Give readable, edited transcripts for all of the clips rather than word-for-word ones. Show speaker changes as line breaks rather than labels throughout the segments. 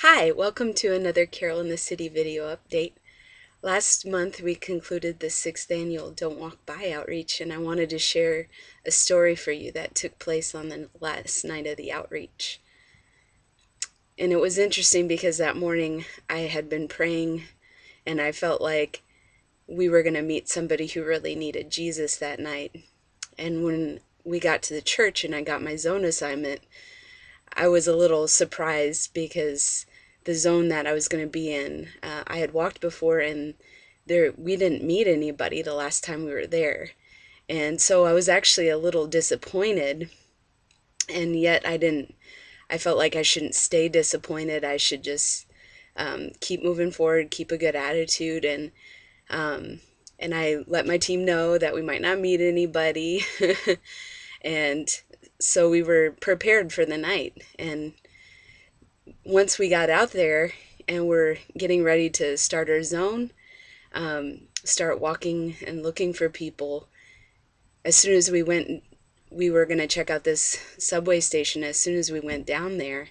Hi, welcome to another Carol in the City video update. Last month we concluded the 6th annual Don't Walk By outreach, and I wanted to share a story for you that took place on the last night of the outreach. And it was interesting because that morning I had been praying and I felt like we were going to meet somebody who really needed Jesus that night. And when we got to the church and I got my zone assignment, I was a little surprised because the zone that I was going to be in, I had walked before and we didn't meet anybody the last time we were there. And so I was actually a little disappointed, and yet I felt like I shouldn't stay disappointed. I should just keep moving forward, keep a good attitude, um, and I let my team know that we might not meet anybody. And so we were prepared for the night. And once we got out there and we're getting ready to start our zone, start walking and looking for people, as soon as we were going to check out this subway station. As soon as we went down there,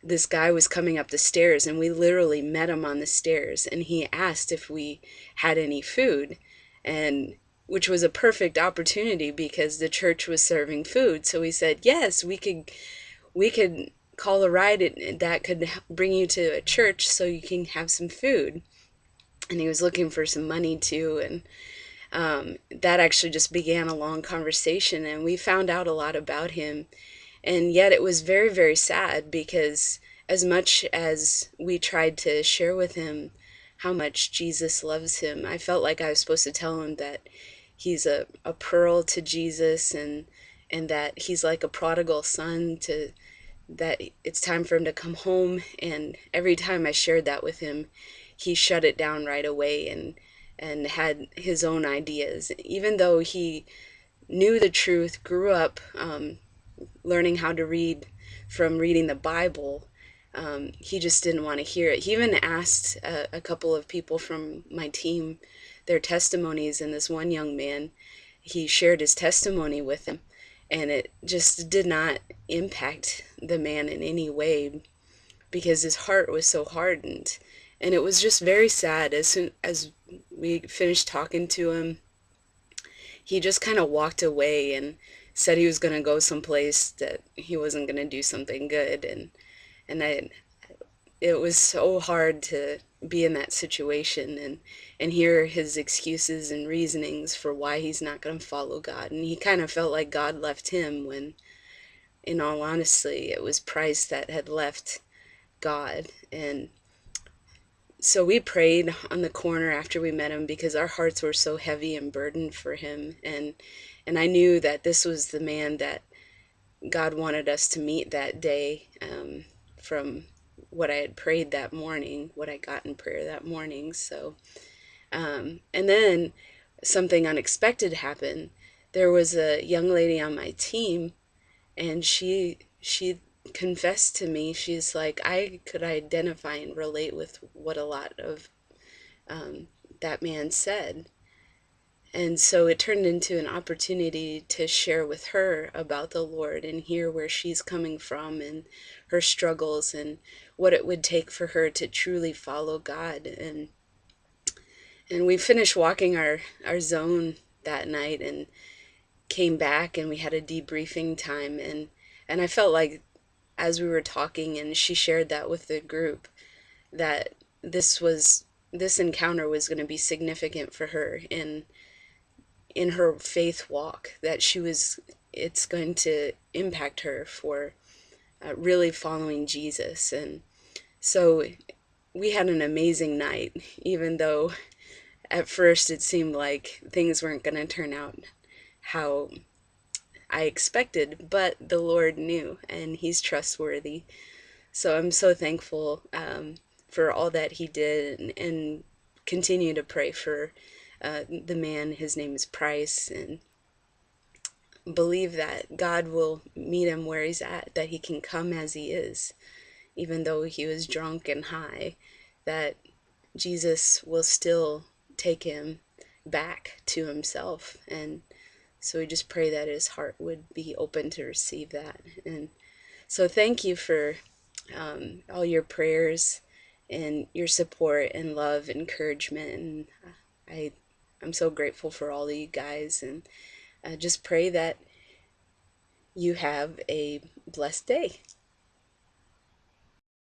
this guy was coming up the stairs, and we literally met him on the stairs, and he asked if we had any food, and which was a perfect opportunity because the church was serving food. So we said, yes, we could call a ride that could bring you to a church so you can have some food. And he was looking for some money too, and that actually just began a long conversation, and we found out a lot about him. And yet it was very, very sad because as much as we tried to share with him how much Jesus loves him, I felt like I was supposed to tell him that he's a pearl to Jesus, and that he's like a prodigal son, that it's time for him to come home. And every time I shared that with him, he shut it down right away and had his own ideas, even though he knew the truth, grew up learning how to read from reading the Bible. He just didn't want to hear it. He even asked a couple of people from my team their testimonies, and this one young man, he shared his testimony with him, and it just did not impact the man in any way because his heart was so hardened. And it was just very sad. As soon as we finished talking to him, he just kind of walked away and said he was going to go someplace, that he wasn't going to do something good. And it was so hard to be in that situation and hear his excuses and reasonings for why he's not going to follow God. And he kind of felt like God left him, when in all honesty it was Price that had left God. And so we prayed on the corner after we met him because our hearts were so heavy and burdened for him. And I knew that this was the man that God wanted us to meet that day, from what I had prayed that morning, what I got in prayer that morning. So, and then something unexpected happened. There was a young lady on my team, and she confessed to me. She's like, I could identify and relate with what a lot of that man said. And so it turned into an opportunity to share with her about the Lord and hear where she's coming from and her struggles and what it would take for her to truly follow God. And we finished walking our zone that night and came back, and we had a debriefing time, and I felt like as we were talking and she shared that with the group, that this encounter was going to be significant for her in her faith walk, that it's going to impact her for really following Jesus. And so we had an amazing night, even though at first it seemed like things weren't going to turn out how I expected, but the Lord knew, and he's trustworthy. So I'm so thankful for all that he did, and continue to pray for the man. His name is Price, and believe that God will meet him where he's at, that he can come as he is, even though he was drunk and high, that Jesus will still take him back to himself. And so we just pray that his heart would be open to receive that. And so thank you for all your prayers and your support and love, encouragement, and I, I'm so grateful for all of you guys, and just pray that you have a blessed day.